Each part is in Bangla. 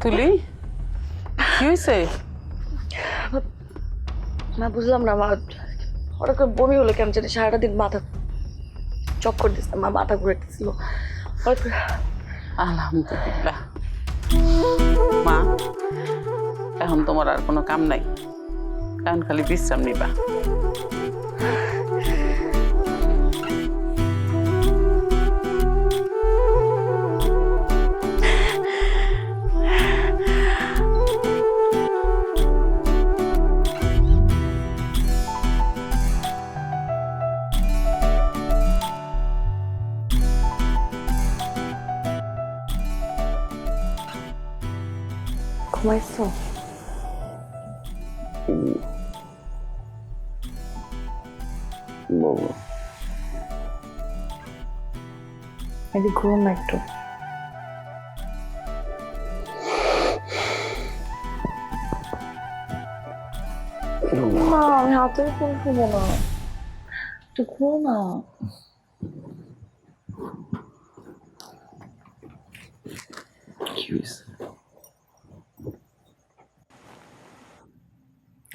তুলি কি হয়েছে? মা বুঝলাম না মা, হঠাৎ করে বমি হলো কেমন জানি, সারাটা দিন মাথা চক্কর দিচ্ছে, মা মাথা ঘুরে দিচ্ছিল হঠাৎ করে। আলহামদুলিল্লাহ। মা, এখন তোমার আর কোনো কাম নাই, এখন খালি বিশ্রাম নিবা। ঘুমাইছো? বাবা এদিকে ঘুম না একটু। না আমি হাতের ফোন শুবো না, একটু ঘুম না। কি হয়েছে?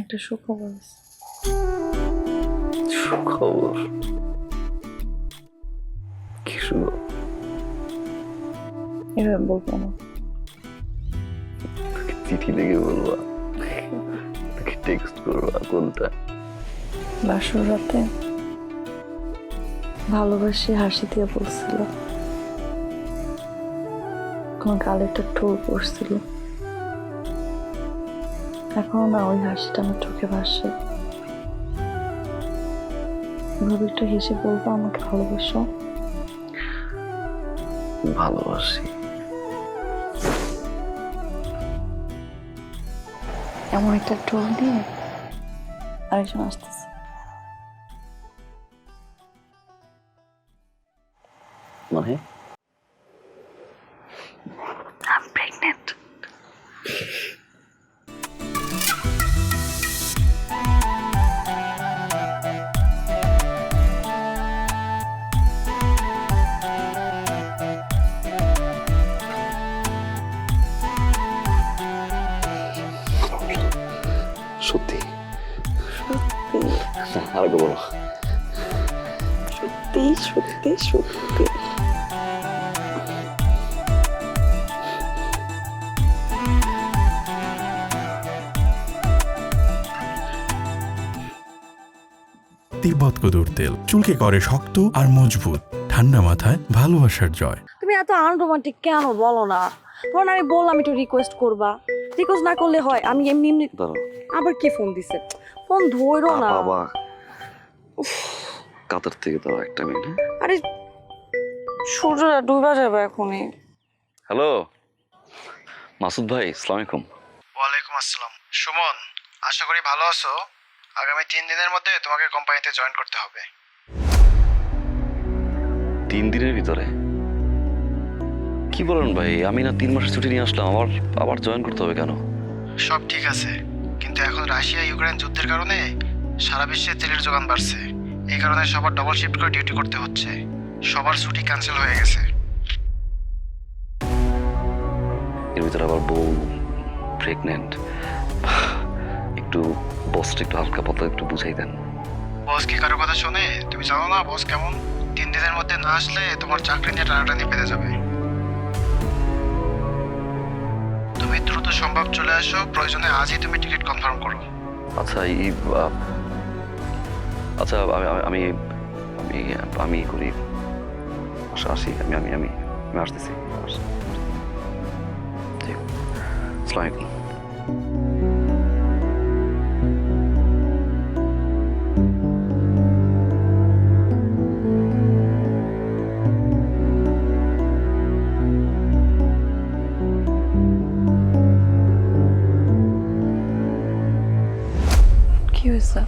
একটা সুখবর আছে। সুখবর? কি সুখবর? এভাবে বলবো না। তোকে চিঠি লিখে বলবা, তোকে টেক্সট করবা, কোনটা? বাসর রাতে ভালোবাসি হাসি দিয়ে বলছিল, কোন গালে একটা ঠোর পড়ছিল, এখন না ওই হাসিটা আমার চোখে ভাসে। ভাবে একটু হেসে বলবো আমাকে ভালোবাসো। ভালোবাসি। এমন একটা টোল দিয়ে আরেকজন আসতেছে। মানে? I'm pregnant. সত্যি? সত্যি আর বলো। সত্যি সত্যি সত্যি। তিব্বত কদুর তেল চুলকে করে শক্ত আর মজবুত, ঠান্ডা মাথায় ভালোবাসার জয়। তুমি এত আনরোমান্টিক কেন বলো না? তখন আমি বললাম একটু রিকোয়েস্ট করবা, রিকোয়েস্ট না করলে হয়? আমি এমনি এমনি। দাঁড়াও। আবার কে ফোন দিছে? ফোন ধরো না বাবা কাতার থেকে দাও একটা মিনিট। আরে সূর্যটা ডুবা যাবে এখনই। হ্যালো মাসুদ ভাই, আসসালামু আলাইকুম। ওয়ালাইকুম আসসালাম। সুমন, আশা করি ভালো আছো। আগামী 3 দিনের মধ্যে তোমাকে কোম্পানিতে জয়েন করতে হবে। 3 দিনের ভিতরে? কি বলেন ভাই, আমি না 3 মাসের ছুটি নিয়ে আসলাম, আবার জয়েন করতে হবে কেন? সব ঠিক আছে, কিন্তু এখন রাশিয়া ইউক্রেন যুদ্ধের কারণে সারা বিশ্বে তেলের যোগান বাড়ছে। এই কারণে সবার ডবল শিফট করে ডিউটি করতে হচ্ছে। সবার ছুটি ক্যান্সেল হয়ে গেছে। এর ভিতরে আবার বউ প্রেগনেন্ট। একটু বসটা একটু হালকা পাতলা একটু বুঝাই দেন। বস কি কারো কথা শোনে? তুমি জানো না বস কেমন? 3 দিনের মধ্যে না আসলে তোমার চাকরি নিয়ে টানাটানি বেঁধে যাবে। তুমি দ্রুত সম্ভব চলে আসো, প্রয়োজনে আজই তুমি টিকিট কনফার্ম করো। আচ্ছা আচ্ছা আমি আমি আমি করি, আসি আমি আমি আমি আমি আসতেছি। ঠিক, আসসালামু আলাইকুম। কি হয়েছে?